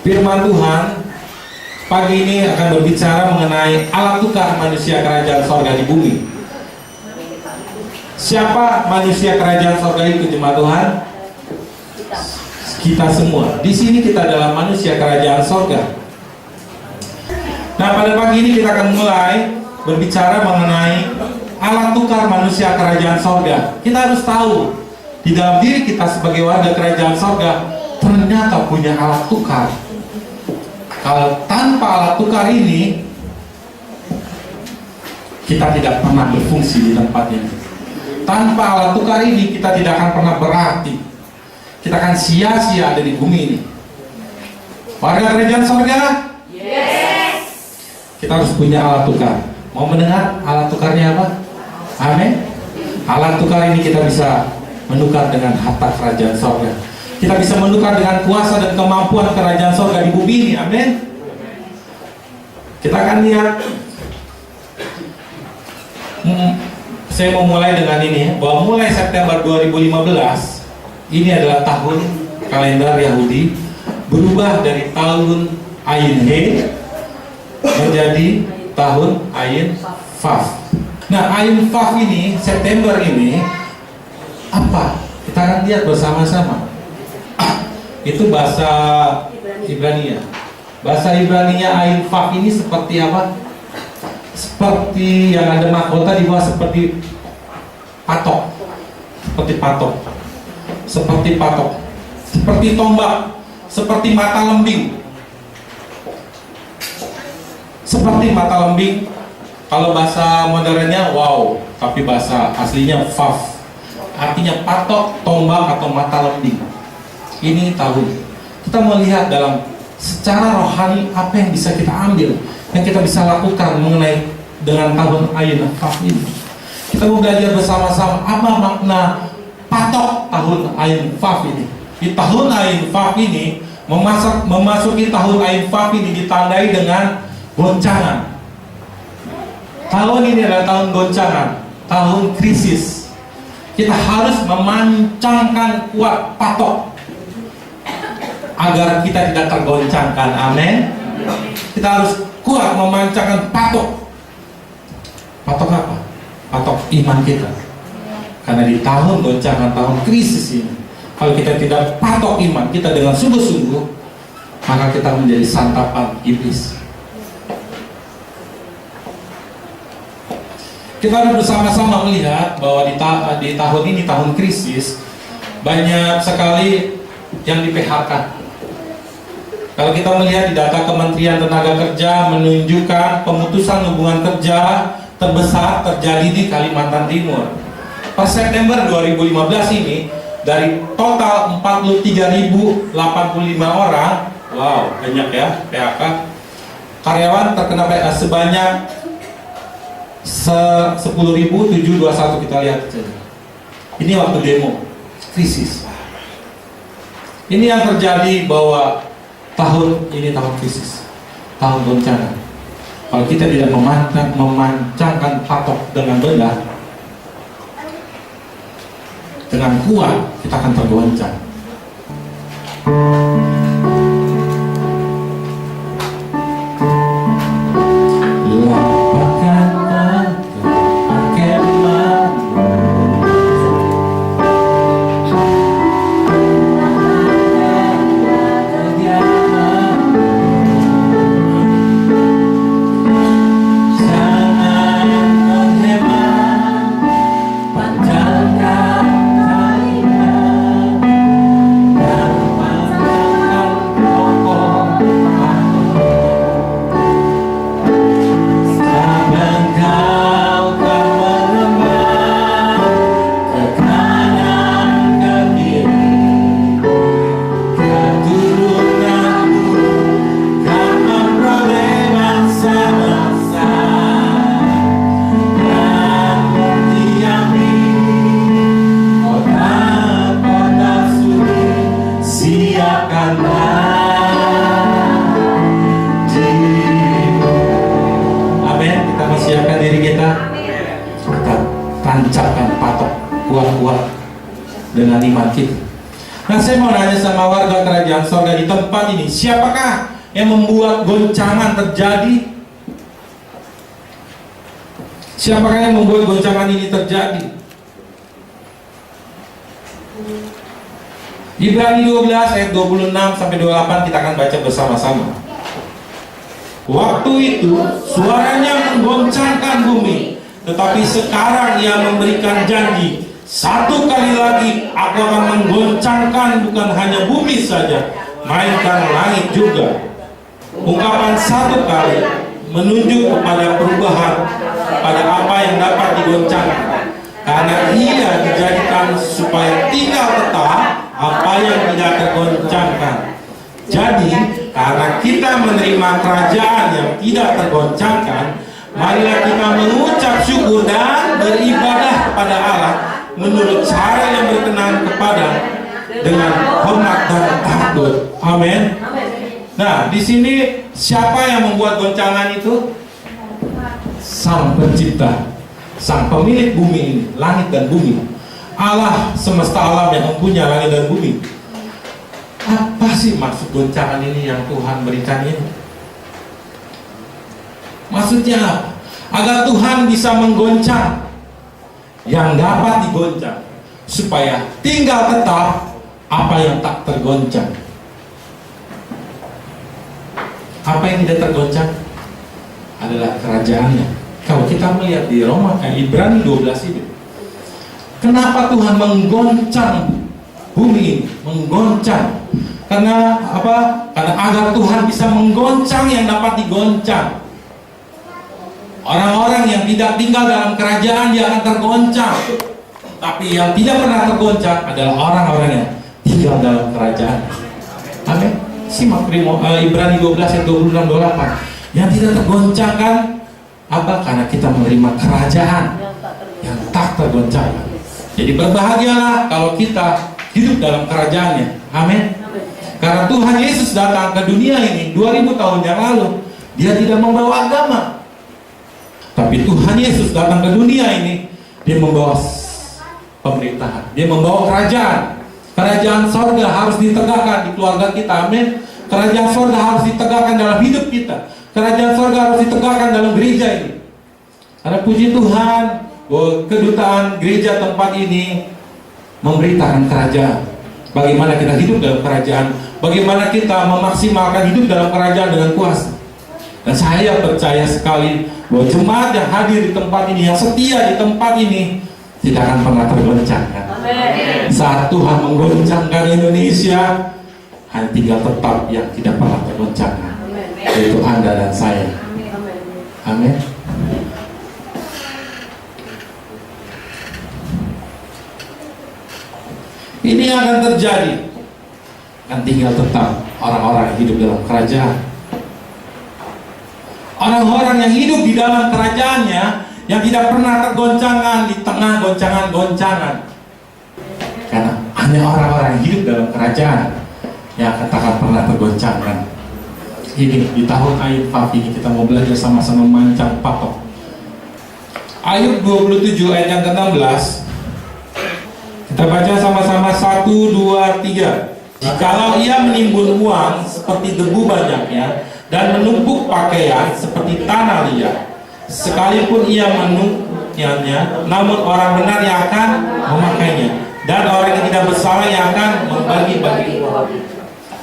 Firman Tuhan pagi ini akan berbicara mengenai alat tukar manusia kerajaan sorga di bumi. Siapa manusia kerajaan sorga itu, jemaat Tuhan? Kita semua. Di sini kita adalah manusia kerajaan sorga. Nah, pada pagi ini kita akan mulai berbicara mengenai alat tukar manusia kerajaan sorga. Kita harus tahu di dalam diri kita sebagai warga kerajaan sorga ternyata punya alat tukar. Kalau tanpa alat tukar ini, kita tidak pernah berfungsi di tempat ini. Tanpa alat tukar ini, kita tidak akan pernah berarti. Kita akan sia-sia ada di bumi ini. Warga kerajaan sorga? Yes. Kita harus punya alat tukar. Mau mendengar alat tukarnya apa? Amin. Alat tukar ini kita bisa menukar dengan harta kerajaan sorga. Kita bisa menukar dengan kuasa dan kemampuan kerajaan sorga di bumi ini. Amin. Kita akan lihat. Saya mau mulai dengan ini, bahwa mulai September 2015 ini adalah tahun kalender Yahudi, berubah dari tahun Ayin He menjadi tahun Ayin Vav. Nah, Ayin Vav ini, September ini apa? Kita akan lihat bersama-sama. Itu bahasa Ibrania. Bahasa Ibrania Ayin Vav ini seperti apa? Seperti yang ada mahkota di bawah, seperti patok. Seperti patok. Seperti patok. Seperti tombak. Seperti mata lembing. Seperti mata lembing. Kalau bahasa modernnya wow, tapi bahasa aslinya Vav. Artinya patok, tombak, atau mata lembing. Ini tahun kita melihat dalam secara rohani apa yang bisa kita ambil, yang kita bisa lakukan mengenai dengan tahun Ayin Vav ini. Kita mau belajar bersama-sama apa makna patok tahun Ayin Vav ini. Di tahun Ayin Vav ini, memasuki tahun Ayin Vav ini ditandai dengan goncangan. Tahun ini adalah tahun goncangan, tahun krisis. Kita harus memancangkan kuat patok agar kita tidak tergoncangkan. Amin. Kita harus kuat memancangkan patok. Patok apa? Patok iman kita. Karena di tahun goncangan, tahun krisis ini, kalau kita tidak patok iman kita dengan sungguh-sungguh, maka kita menjadi santapan iblis. Kita harus bersama-sama melihat bahwa di tahun ini, tahun krisis, banyak sekali yang di PHK. Kalau kita melihat di data Kementerian Tenaga Kerja menunjukkan pemutusan hubungan kerja terbesar terjadi di Kalimantan Timur. Per September 2015 ini, dari total 43.085 orang, wow, banyak ya PHK, karyawan terkena PHK sebanyak 10.721. Kita lihat saja. Ini waktu demo, krisis. Ini yang terjadi, bahwa tahun ini tahun krisis, tahun goncangan. Kalau kita tidak memancangkan patok dengan benar, dengan kuat, kita akan tergoncang. tancapkan patok kuat-kuat dengan iman kita. Nah, saya mau nanya sama warga kerajaan sorga di tempat ini, siapakah yang membuat goncangan terjadi? Siapakah yang membuat goncangan ini terjadi? Ibrani 12 ayat 26 sampai 28 kita akan baca bersama-sama. Waktu itu suaranya menggoncangkan bumi, tetapi sekarang ia memberikan janji, satu kali lagi aku akan menggoncangkan bukan hanya bumi saja, melainkan langit juga. Ungkapan satu kali menunjuk kepada perubahan, pada apa yang dapat digoncangkan, karena ia dijadikan supaya tinggal tetap apa yang tidak tergoncangkan. Jadi karena kita menerima kerajaan yang tidak tergoncangkan, marilah kita mengucap syukur dan beribadah kepada Allah menurut cara yang berkenan kepada dengan hormat dan takut. Amin. Nah, di sini siapa yang membuat goncangan itu? Sang Pencipta, Sang Pemilik bumi ini, langit dan bumi. Allah semesta alam yang mempunyai langit dan bumi. Apa sih maksud goncangan ini yang Tuhan berikan ini? Maksudnya apa? Agar Tuhan bisa menggoncang yang dapat digoncang, supaya tinggal tetap apa yang tak tergoncang. Apa yang tidak tergoncang adalah kerajaannya. Kalau kita melihat di Ibrani 12 ini, kenapa Tuhan menggoncang bumi ini? Menggoncang karena apa? Karena agar Tuhan bisa menggoncang yang dapat digoncang. Orang-orang yang tidak tinggal dalam kerajaan dia akan tergoncang. Tapi yang tidak pernah tergoncang adalah orang-orang yang tinggal dalam kerajaan. Amin. Simak Ibrani 12 ayat 26-28. Yang tidak tergoncangkan apa? Karena kita menerima kerajaan yang tak tergoncangkan. Jadi berbahagialah kalau kita hidup dalam kerajaannya. Amin. Karena Tuhan Yesus datang ke dunia ini 2000 tahun yang lalu, dia tidak membawa agama. Tapi Tuhan Yesus datang ke dunia ini, dia membawa pemerintahan, dia membawa kerajaan. Kerajaan sorga harus ditegakkan di keluarga kita. Amin. Kerajaan sorga harus ditegakkan dalam hidup kita. Kerajaan sorga harus ditegakkan dalam gereja ini. Karena puji Tuhan bahwa kedutaan gereja tempat ini memberitakan kerajaan. Bagaimana kita hidup dalam kerajaan, bagaimana kita memaksimalkan hidup dalam kerajaan dengan kuasa. Dan saya percaya sekali bahwa jemaat yang hadir di tempat ini, yang setia di tempat ini, tidak akan pernah tergoncangkan. Saat Tuhan menggoncangkan Indonesia, hanya tinggal tetap yang tidak pernah tergoncangkan, yaitu Anda dan saya. Amin. Ini akan terjadi, dan tinggal tetap orang-orang yang hidup dalam kerajaan. Orang-orang yang hidup di dalam kerajaannya, yang tidak pernah tergoncangkan di tengah goncangan-goncangan. Karena hanya orang-orang yang hidup dalam kerajaan yang akan pernah tergoncangkan. Ini di tahun Ayub ini kita mau belajar sama-sama memancang patok. Ayub 27 ayat yang ke-16. Kita baca sama-sama 1, 2, 3. Jikalau ia menimbun uang seperti debu banyaknya dan menumpuk pakaian seperti tanah liat, sekalipun ia menumpuknya, namun orang benar yang akan memakainya, dan orang yang tidak bersalah yang akan membagi-bagi.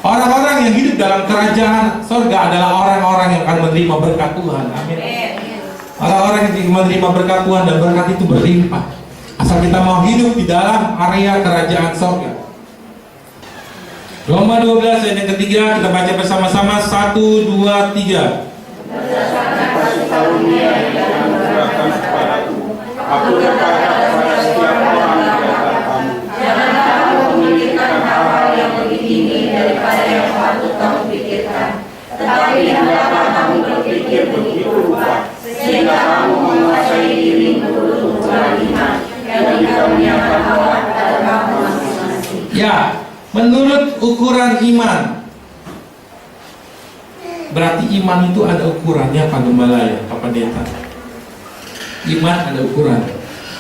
Orang-orang yang hidup dalam kerajaan sorga adalah orang-orang yang akan menerima berkat Tuhan. Amin. Orang-orang yang menerima berkat Tuhan, dan berkat itu berlimpah asal kita mau hidup di dalam area kerajaan sorga. Roma 12 ayat yang ketiga, kita baca bersama-sama 1, 2, 3. Berdasarkan kasih karunia yang diberikan kepadaku, aku berkata kepada setiap orang di antara kamu, janganlah kamu memikirkan hal-hal yang lebih tinggi daripada yang patut kamu pikirkan, tetapi hendaklah kamu berpikir begitu rupa, sehingga kamu menguasai dirimu untuk iman yang dikaruniakan Allah pada kamu masing-masing. Ya, menurut ukuran iman. Berarti iman itu ada ukurannya, Pak Gembala ya, Pak Pendeta. Iman ada ukuran.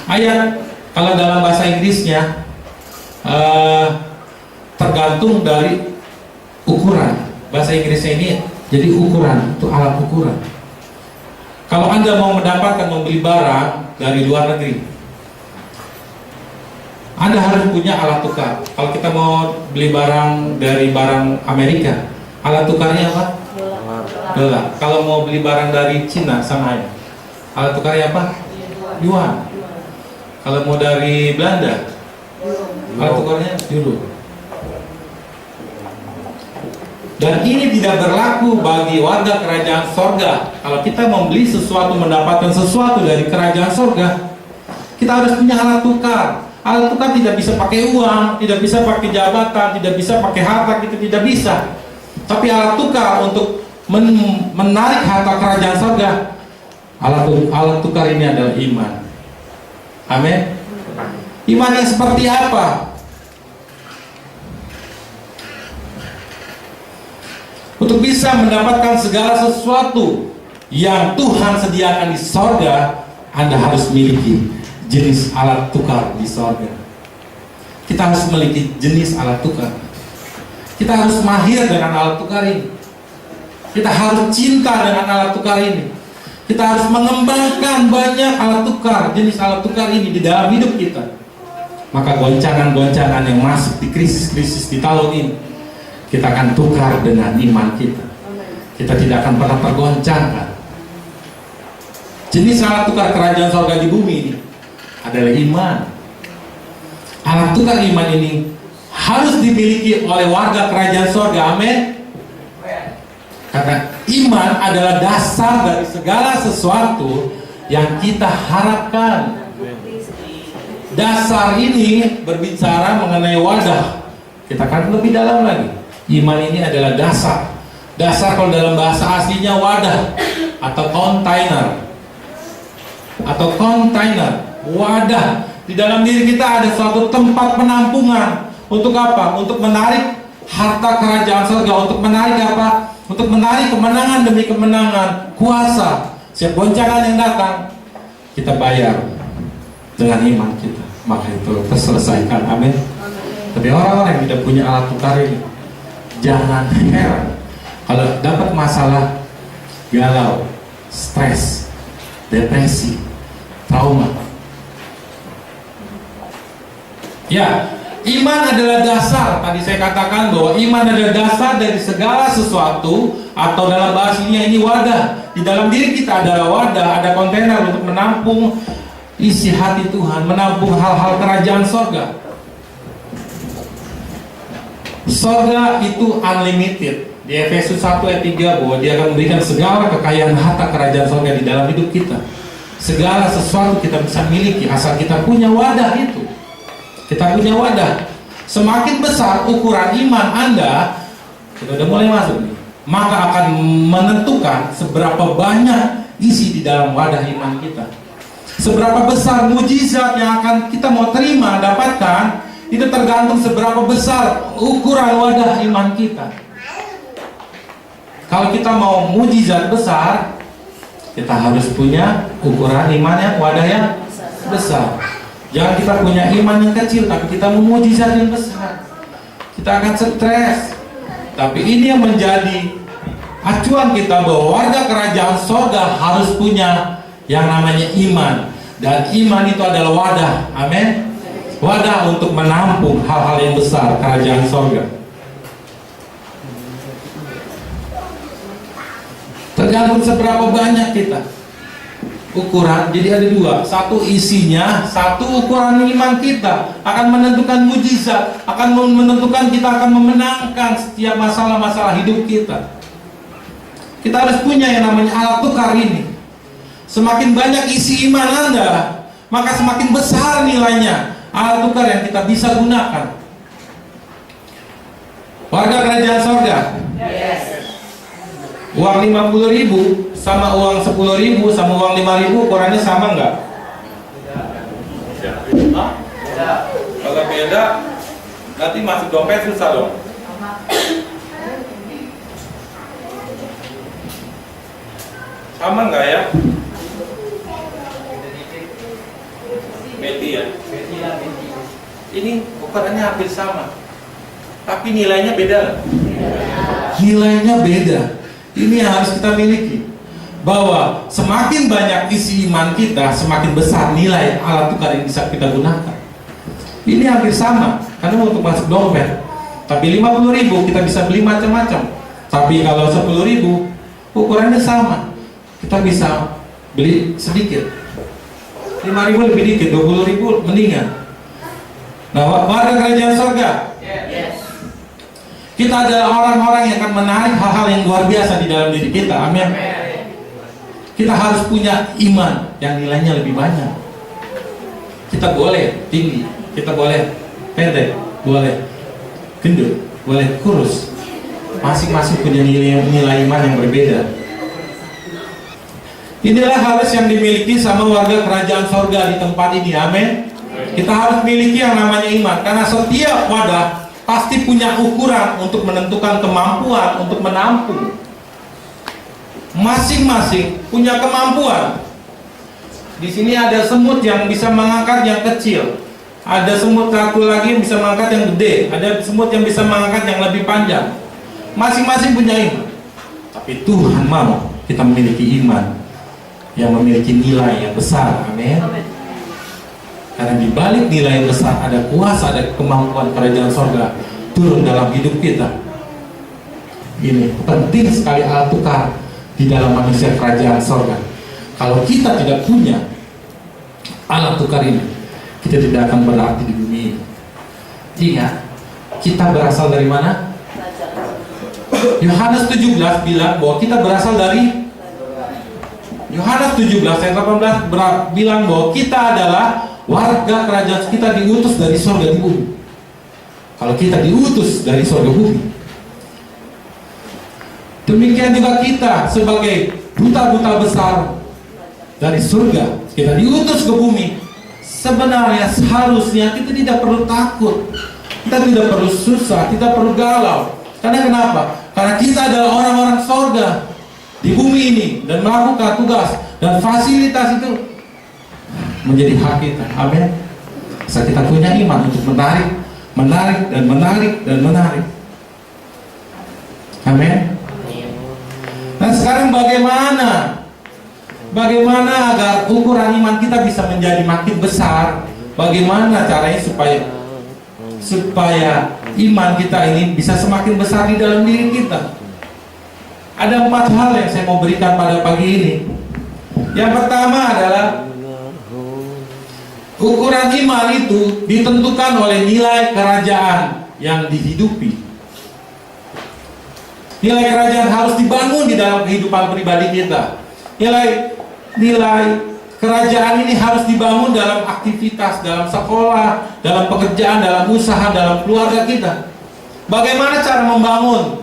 Ayat kalau dalam bahasa Inggrisnya tergantung dari ukuran. Bahasa Inggrisnya ini jadi ukuran, itu alat ukuran. Kalau Anda mau mendapatkan membeli barang dari luar negeri, Anda harus punya alat tukar. Kalau kita mau beli barang dari barang Amerika, alat tukarnya apa? Dolar. Kalau mau beli barang dari Cina, sama aja. Alat tukarnya apa? Yuan. Kalau mau dari Belanda, alat tukarnya euro. Dan ini tidak berlaku bagi warga kerajaan sorga. Kalau kita membeli sesuatu, mendapatkan sesuatu dari kerajaan sorga, kita harus punya alat tukar. Alat tukar tidak bisa pakai uang, tidak bisa pakai jabatan, tidak bisa pakai harta, kita tidak bisa. Tapi alat tukar untuk menarik harta kerajaan sorga, alat tukar ini adalah iman. Amin. Iman yang seperti apa? Untuk bisa mendapatkan segala sesuatu yang Tuhan sediakan di sorga, Anda harus miliki jenis alat tukar di sorga. Kita harus memiliki jenis alat tukar. Kita harus mahir dengan alat tukar ini. Kita harus cinta dengan alat tukar ini. Kita harus mengembangkan banyak alat tukar, jenis alat tukar ini di dalam hidup kita. Maka goncangan-goncangan yang masuk di krisis-krisis di tahun ini, kita akan tukar dengan iman kita. Kita tidak akan pernah tergoncangkan. Jenis alat tukar kerajaan sorga di bumi ini adalah iman. Alat tukar iman ini harus dimiliki oleh warga kerajaan sorga. Amin. Karena iman adalah dasar dari segala sesuatu yang kita harapkan. Dasar ini berbicara mengenai wadah. Kita akan lebih dalam lagi. Iman ini adalah dasar. Dasar kalau dalam bahasa aslinya wadah atau kontainer. Atau kontainer, wadah. Di dalam diri kita ada suatu tempat penampungan. Untuk apa? Untuk menarik harta kerajaan surga. Untuk menarik apa? Untuk menarik kemenangan demi kemenangan, kuasa. Setiap goncangan yang datang, kita bayar dengan iman kita. Maka itu terselesaikan. Amin. Tapi orang-orang yang tidak punya alat tukar ini, jangan heran kalau dapat masalah galau, stres, depresi, trauma. Ya, iman adalah dasar. Tadi saya katakan bahwa iman adalah dasar dari segala sesuatu, atau dalam bahasanya ini wadah. Di dalam diri kita adalah wadah, ada kontainer untuk menampung isi hati Tuhan, menampung hal-hal kerajaan sorga. Sorga itu unlimited. Di Efesus 1 ayat 3 bahwa dia akan memberikan segala kekayaan harta kerajaan sorga di dalam hidup kita. Segala sesuatu kita bisa miliki asal kita punya wadah itu. Kita punya wadah. Semakin besar ukuran iman Anda, kita udah mulai masuk nih, maka akan menentukan seberapa banyak isi di dalam wadah iman kita. Seberapa besar mujizat yang akan kita mau terima, dapatkan, itu tergantung seberapa besar ukuran wadah iman kita. Kalau kita mau mujizat besar, kita harus punya ukuran iman yang wadah yang besar. Jangan kita punya iman yang kecil, tapi kita mau mujizat yang besar. Kita akan stres. Tapi ini yang menjadi acuan kita bahwa warga kerajaan sorga harus punya yang namanya iman. Dan iman itu adalah wadah. Amin. Wadah untuk menampung hal-hal yang besar kerajaan sorga. Tergantung seberapa banyak kita ukuran. Jadi ada dua, satu isinya, satu ukuran iman kita akan menentukan mujizat, akan menentukan kita akan memenangkan setiap masalah-masalah hidup kita. Kita harus punya yang namanya alat tukar ini. Semakin banyak isi iman Anda, maka semakin besar nilainya alat tukar yang kita bisa gunakan. Warga kerajaan sorga, uang 50.000 sama uang 10.000 sama uang 5.000 ukurannya sama nggak? Kalau beda, nanti masuk dompet susah dong. Sama nggak ya? Beti ya? Ini ukurannya hampir sama. tapi nilainya beda. Nilainya beda. Ini yang harus kita miliki, bahwa semakin banyak isi iman kita, semakin besar nilai alat tukar yang bisa kita gunakan. Ini hampir sama, karena untuk masuk dompet. Tapi 50.000 kita bisa beli macam-macam. Tapi kalau 10.000 ukurannya sama, kita bisa beli sedikit. 5.000 lebih dikit, 20.000 mendingan. Nah, warga kerajaan surga, kita adalah orang-orang yang akan menarik hal-hal yang luar biasa di dalam diri kita. Amin. Kita harus punya iman yang nilainya lebih banyak. Kita boleh tinggi, kita boleh pendek, boleh gendut, boleh kurus. Masing-masing punya nilai iman yang berbeda. Inilah harus yang dimiliki sama warga kerajaan surga di tempat ini. Amin. Kita harus miliki yang namanya iman, karena setiap wadah pasti punya ukuran untuk menentukan kemampuan untuk menampung. Masing-masing punya kemampuan. Di sini ada semut yang bisa mengangkat yang kecil, ada semut satu lagi yang bisa mengangkat yang gede, ada semut yang bisa mengangkat yang lebih panjang. Masing-masing punya iman. Tapi Tuhan mau kita memiliki iman yang memiliki nilai yang besar. Amin. Karena di balik nilai yang besar ada kuasa, ada kemampuan kerajaan surga turun dalam hidup kita. Ini penting sekali alat tukar di dalam manusia kerajaan surga. Kalau kita tidak punya alat tukar ini, kita tidak akan berarti di bumi ini. Ingat, kita berasal dari mana? Yohanes 17 bilang bahwa kita berasal dari Yohanes 17 ayat 18 bilang bahwa kita adalah warga kerajaan, kita diutus dari surga di bumi. Kalau kita diutus dari surga bumi, demikian juga kita sebagai duta-duta besar dari surga, kita diutus ke bumi. Sebenarnya seharusnya kita tidak perlu takut, kita tidak perlu susah, tidak perlu galau. Karena kenapa? Karena kita adalah orang-orang surga di bumi ini dan melakukan tugas dan fasilitas itu menjadi hak kita. Amin. Saat kita punya iman untuk menarik dan menarik. Amin. Nah, sekarang bagaimana agar ukuran iman kita bisa menjadi makin besar? Bagaimana caranya supaya iman kita ini bisa semakin besar di dalam diri kita? Ada 4 hal yang saya mau berikan pada pagi ini. Yang pertama adalah ukuran iman itu ditentukan oleh nilai kerajaan yang dihidupi. Nilai kerajaan harus dibangun di dalam kehidupan pribadi kita. Nilai kerajaan ini harus dibangun dalam aktivitas, dalam sekolah, dalam pekerjaan, dalam usaha, dalam keluarga kita. Bagaimana cara membangun?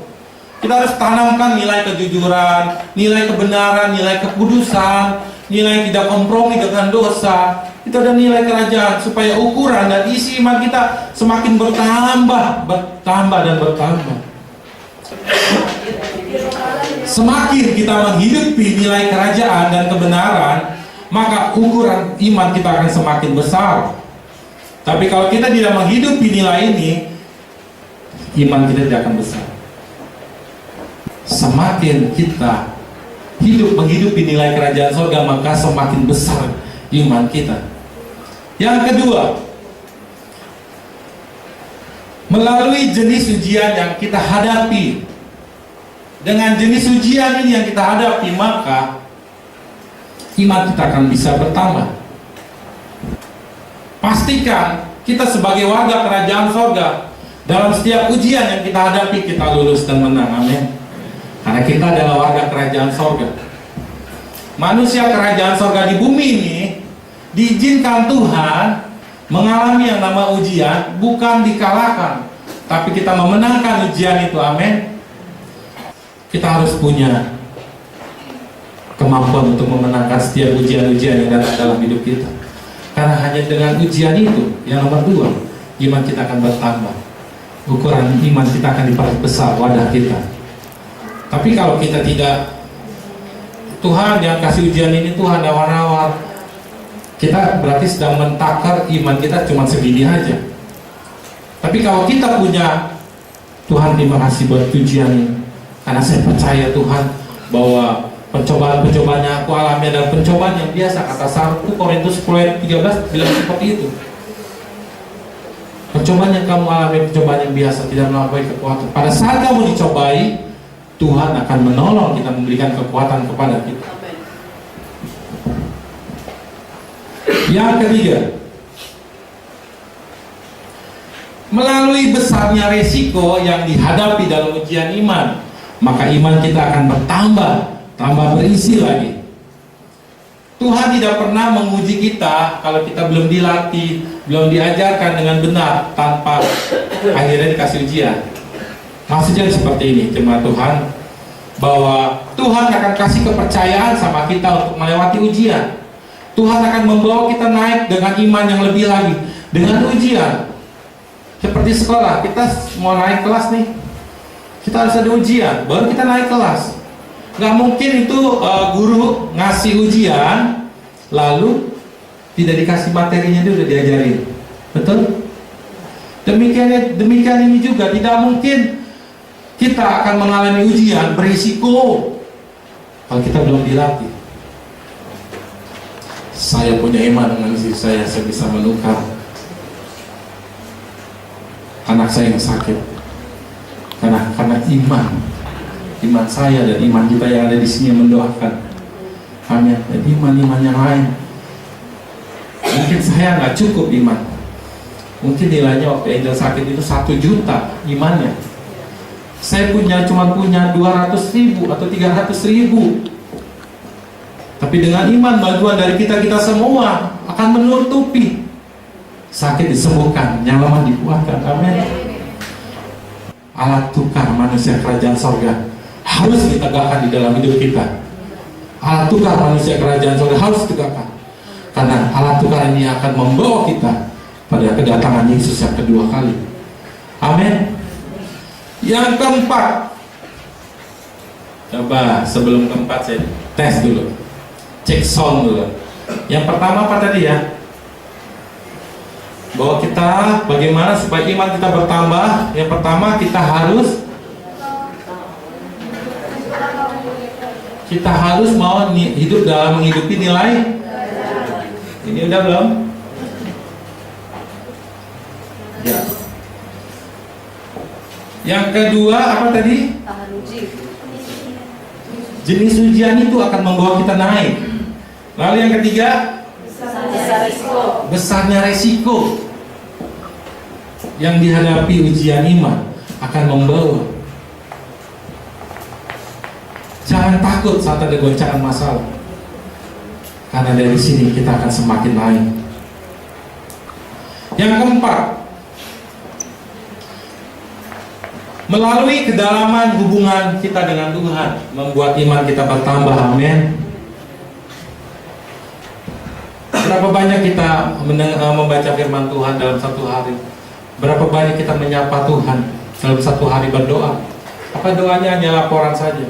Kita harus tanamkan nilai kejujuran, nilai kebenaran, nilai kekudusan, nilai tidak kompromi dengan dosa. Itu ada nilai kerajaan supaya ukuran dan isi iman kita semakin bertambah. Semakin kita menghidupi nilai kerajaan dan kebenaran, maka ukuran iman kita akan semakin besar. Tapi kalau kita tidak menghidupi nilai ini, iman kita tidak akan besar. Semakin kita menghidupi nilai kerajaan surga, maka semakin besar iman kita. Yang kedua, melalui jenis ujian yang kita hadapi, dengan jenis ujian ini yang kita hadapi, maka iman kita akan bisa bertambah. Pastikan kita sebagai warga kerajaan surga, dalam setiap ujian yang kita hadapi, kita lulus dan menang. Amin. Karena kita adalah warga kerajaan surga. Manusia kerajaan surga di bumi ini diizinkan Tuhan mengalami yang nama ujian, bukan dikalahkan, tapi kita memenangkan ujian itu. Amin. Kita harus punya kemampuan untuk memenangkan setiap ujian-ujian yang datang dalam hidup kita. Karena hanya dengan ujian itu, yang nomor 2, iman kita akan bertambah. Ukuran iman kita akan diperbesar wadah kita. Tapi kalau kita tidak, Tuhan yang kasih ujian ini, Tuhan awal-awal, kita berarti sedang mentakar iman kita cuma segini aja. Tapi kalau kita punya Tuhan terima kasih buat ujian ini. Karena saya percaya Tuhan bahwa pencobaan-pencobaan yang aku alami adalah pencobaan yang biasa. Kata 1 Korintus 10 ayat 13 bilang seperti itu. Pencobaan yang kamu alami, pencobaan yang biasa, tidak melampaui kekuatan. Pada saat kamu dicobai, Tuhan akan menolong kita, memberikan kekuatan kepada kita. Yang ketiga, melalui besarnya resiko yang dihadapi dalam ujian iman, maka iman kita akan tambah berisi lagi. Tuhan tidak pernah menguji kita kalau kita belum dilatih, belum diajarkan dengan benar, tanpa akhirnya dikasih ujian. Maksudnya seperti ini, jemaat Tuhan, bahwa Tuhan akan kasih kepercayaan sama kita untuk melewati ujian. Tuhan akan membawa kita naik dengan iman yang lebih lagi, dengan ujian. Seperti sekolah, kita mau naik kelas nih, kita harus ada ujian, baru kita naik kelas. Gak mungkin itu guru ngasih ujian, lalu tidak dikasih materinya, dia udah diajarin. Betul? Demikian ini juga, tidak mungkin kita akan mengalami ujian berisiko kalau kita belum dilatih. Saya punya iman dengan istri saya bisa menukar anak saya yang sakit karena iman saya dan iman kita yang ada di sini yang mendoakan. Amin. Dan iman yang lain, mungkin saya nggak cukup iman. Mungkin nilainya waktu Angel sakit itu 1 juta imannya. Saya cuma punya 200.000 atau 300.000. Tapi dengan iman, bantuan dari kita semua akan menutupi. Sakit disembuhkan, yang lemah dikuatkan. Amin. Alat tukar manusia kerajaan sorga harus ditegakkan di dalam hidup kita. Alat tukar manusia kerajaan sorga harus ditegakkan, karena alat tukar ini akan membawa kita pada kedatangan Yesus yang kedua kali. Amin. Yang keempat, coba sebelum keempat saya tes dulu, cek sound dulu. Yang pertama apa tadi ya? Bahwa kita bagaimana supaya iman kita bertambah. Yang pertama kita harus mau hidup dalam menghidupi nilai. Ini udah belum? Ya. Yang kedua apa tadi? Jenis ujian itu akan membawa kita naik. Lalu yang ketiga, besarnya resiko yang dihadapi ujian iman akan membawa. Jangan takut saat ada goncangan masalah, karena dari sini kita akan semakin naik. Yang keempat, melalui kedalaman hubungan kita dengan Tuhan membuat iman kita bertambah. Amin. Berapa banyak kita membaca firman Tuhan dalam satu hari? Berapa banyak kita menyapa Tuhan dalam satu hari berdoa? Apa doanya hanya laporan saja?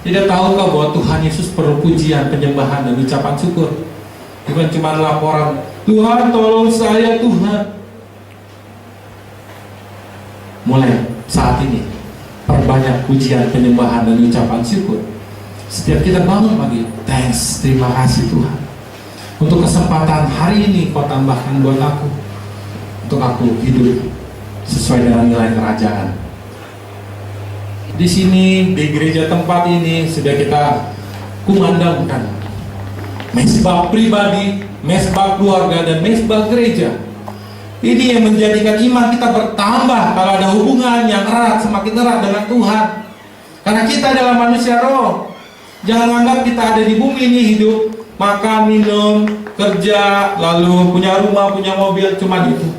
Tidak tahukah bahwa Tuhan Yesus perlu pujian, penyembahan, dan ucapan syukur? Bukan cuma laporan, Tuhan tolong saya Tuhan. Mulai saat ini perbanyak pujian, penyembahan, dan ucapan syukur. Setiap kita bangun pagi, thanks, terima kasih Tuhan untuk kesempatan hari ini Kau tambahkan buat aku, untuk aku hidup sesuai dengan nilai kerajaan. Di sini, di gereja tempat ini sudah kita kumandangkan mesbah pribadi, mesbah keluarga, dan mesbah gereja. Ini yang menjadikan iman kita bertambah kalau ada hubungan yang erat, semakin erat dengan Tuhan. Karena kita adalah manusia roh. Jangan anggap kita ada di bumi ini hidup, makan, minum, kerja, lalu punya rumah, punya mobil, cuma itu.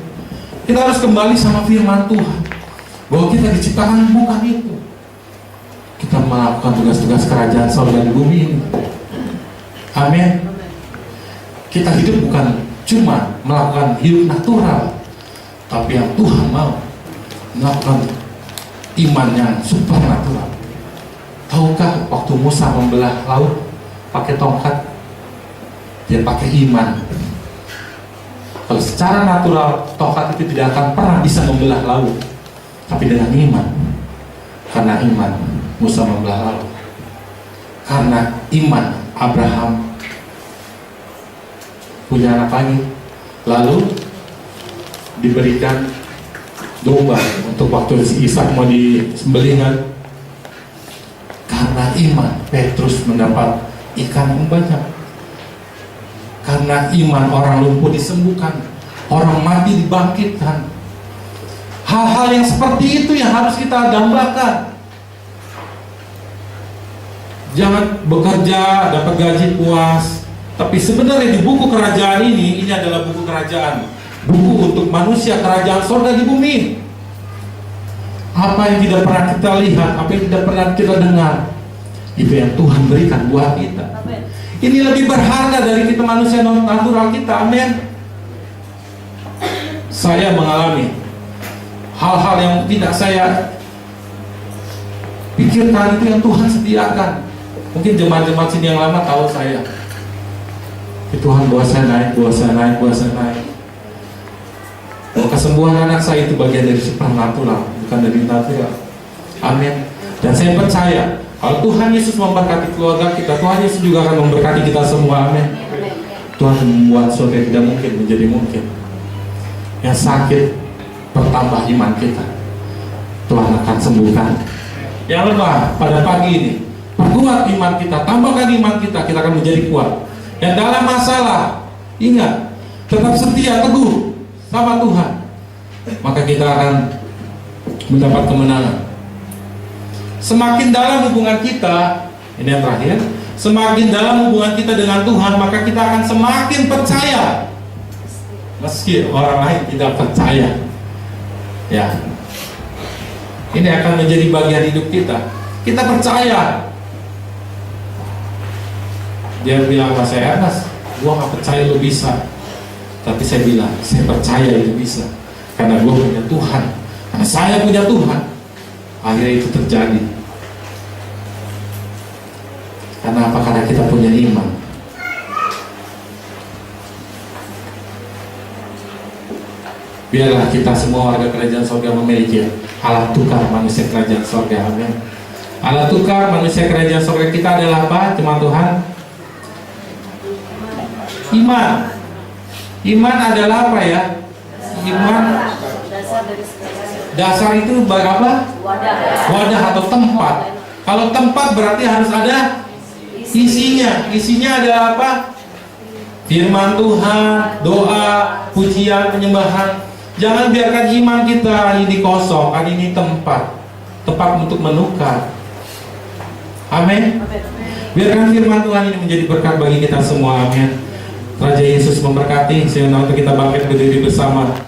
Kita harus kembali sama firman Tuhan, bahwa kita diciptakan bukan itu. Kita melakukan tugas-tugas kerajaan sorga di bumi ini. Amin. Kita hidup bukan cuma melakukan hidup natural, tapi yang Tuhan mau melakukan iman yang supernatural. Tahukah waktu Musa membelah laut pakai tongkat, dia pakai iman. Kalau secara natural tongkat itu tidak akan pernah bisa membelah laut, tapi dengan iman. Karena iman Musa membelah laut. Karena iman Abraham punya anak lagi, lalu diberikan domba untuk waktu Ishak mau disembelihkan. Karena iman Petrus mendapat ikan yang banyak. Karena iman orang lumpuh disembuhkan, orang mati dibangkitkan. Hal-hal yang seperti itu yang harus kita dambakan. Jangan bekerja dapat gaji puas, tapi sebenarnya di buku kerajaan ini adalah buku kerajaan, buku untuk manusia, kerajaan surga di bumi. Apa yang tidak pernah kita lihat, apa yang tidak pernah kita dengar, itu yang Tuhan berikan buat kita. Ini lebih berharga dari kita manusia natural kita. Amin. Saya mengalami hal-hal yang tidak saya pikirkan, itu yang Tuhan sediakan. Mungkin jemaat-jemaat sini yang lama tahu saya. Tuhan bawa saya naik, bawa saya naik, bawa saya naik. Kesembuhan anak saya itu bagian dari supernatural, bukan dari natural. Amin. Dan saya percaya kalau Tuhan Yesus memberkati keluarga kita, Tuhan Yesus juga akan memberkati kita semua. Amin. Tuhan membuat sesuatu yang tidak mungkin menjadi mungkin. Yang sakit bertambah iman kita, Tuhan akan sembuhkan. Yang lemah pada pagi ini, perkuat iman kita, tambahkan iman kita, kita akan menjadi kuat. Dan dalam masalah, ingat, tetap setia, teguh sama Tuhan, maka kita akan mendapat kemenangan. Semakin dalam hubungan kita, ini yang terakhir, semakin dalam hubungan kita dengan Tuhan, maka kita akan semakin percaya, meski orang lain tidak percaya. Ya, ini akan menjadi bagian hidup kita. Kita percaya. Dia bilang sama saya, Mas, gua gak percaya lu bisa. Tapi saya bilang, saya percaya itu bisa. Karena gua punya Tuhan. Karena saya punya Tuhan. Akhirnya itu terjadi. Karena apa? Karena kita punya iman. Biarlah kita semua warga kerajaan surga memiliki alat tukar manusia kerajaan surga. Amin. Alat tukar manusia kerajaan surga kita adalah apa? Cuma Tuhan. Iman. Iman adalah apa ya? Iman dasar itu apa? Wadah atau tempat. Kalau tempat berarti harus ada isinya. Isinya adalah apa? Firman Tuhan, doa, pujian, penyembahan. Jangan biarkan iman kita ini kosong. Kan ini tempat untuk menukar. Amin. Biarkan firman Tuhan ini menjadi berkat bagi kita semua. Amin. Raja Yesus memberkati. Sehingga untuk kita bangkit berdiri bersama.